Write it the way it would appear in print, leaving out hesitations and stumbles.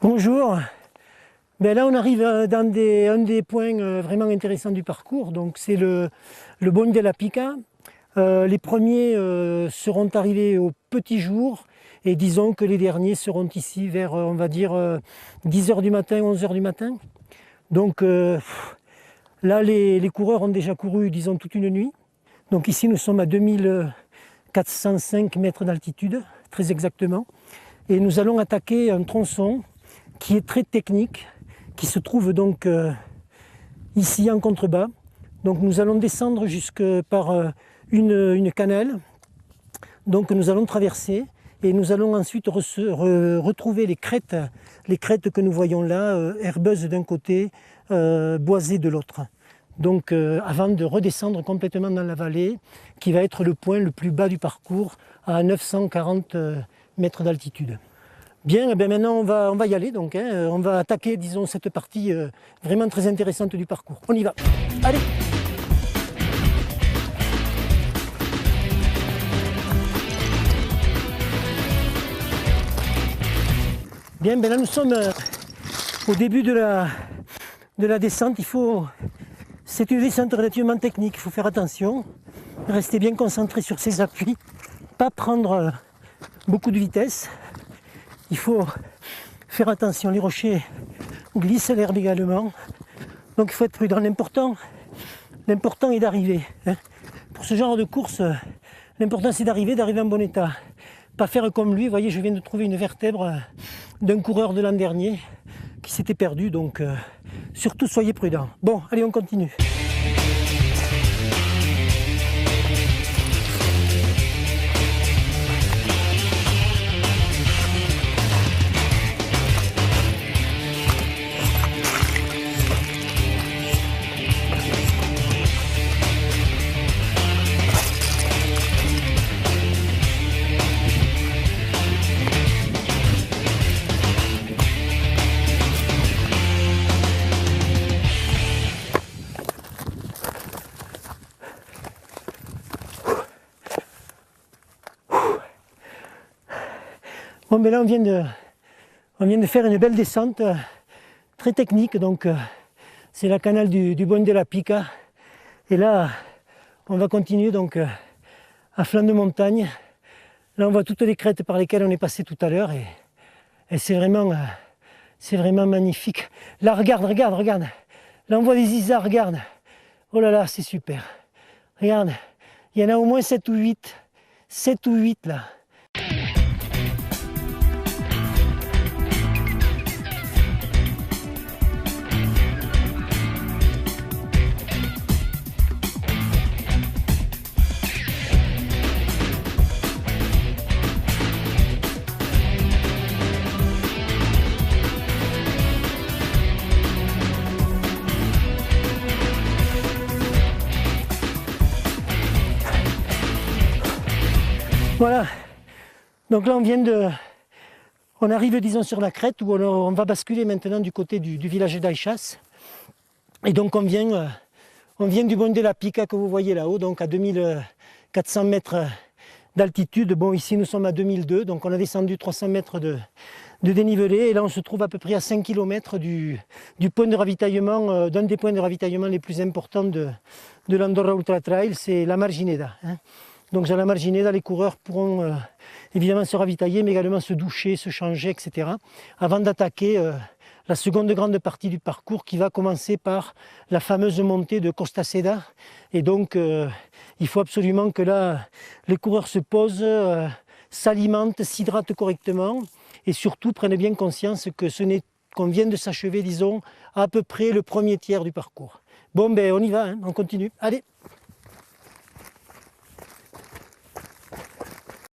Bonjour, là on arrive dans un des points vraiment intéressants du parcours, donc c'est le Bonde della Pica. Les premiers seront arrivés au petit jour et disons que les derniers seront ici vers on va dire 10h du matin, 11h du matin. Donc là les coureurs ont déjà couru disons toute une nuit. Donc ici nous sommes à 2405 mètres d'altitude, très exactement. Et nous allons attaquer un tronçon qui est très technique, qui se trouve donc ici en contrebas. Donc nous allons descendre jusque par une canale, donc nous allons traverser et nous allons ensuite retrouver les crêtes que nous voyons là, herbeuses d'un côté, boisées de l'autre. Donc avant de redescendre complètement dans la vallée, qui va être le point le plus bas du parcours, à 940 mètres d'altitude. Bien, maintenant on va y aller, donc, on va attaquer disons, cette partie vraiment très intéressante du parcours. On y va, allez! Bien, là nous sommes au début de la descente. C'est une descente relativement technique, il faut faire attention, rester bien concentré sur ses appuis, pas prendre beaucoup de vitesse. Il faut faire attention, les rochers glissent, l'herbe également, donc il faut être prudent. L'important est d'arriver. Pour ce genre de course, l'important c'est d'arriver en bon état. Pas faire comme lui, vous voyez, je viens de trouver une vertèbre d'un coureur de l'an dernier qui s'était perdu, donc surtout soyez prudents. Bon, allez, on continue. Bon, là on vient de faire une belle descente très technique, donc c'est la canale du Bonde della Pica. Et là on va continuer donc à flanc de montagne. Là on voit toutes les crêtes par lesquelles on est passé tout à l'heure et c'est vraiment magnifique. Là regarde. Là on voit des isards, regarde. Oh là là, c'est super. Regarde, il y en a au moins 7 ou 8 là. Voilà, donc là on arrive disons sur la crête où on va basculer maintenant du côté du village d'Aixas. Et donc on vient du Bonde della Pica que vous voyez là-haut, donc à 2400 mètres d'altitude. Bon, ici nous sommes à 2002, donc on a descendu 300 mètres de dénivelé et là on se trouve à peu près à 5 km du point de ravitaillement, d'un des points de ravitaillement les plus importants de l'Andorra Ultra Trail, c'est la Margineda. Donc à la Margineda, les coureurs pourront évidemment se ravitailler, mais également se doucher, se changer, etc. avant d'attaquer la seconde grande partie du parcours qui va commencer par la fameuse montée de Costa Seda. Et donc il faut absolument que là, les coureurs se posent, s'alimentent, s'hydratent correctement et surtout prennent bien conscience que qu'on vient de s'achever, disons, à peu près le premier tiers du parcours. Bon, on y va, on continue. Allez!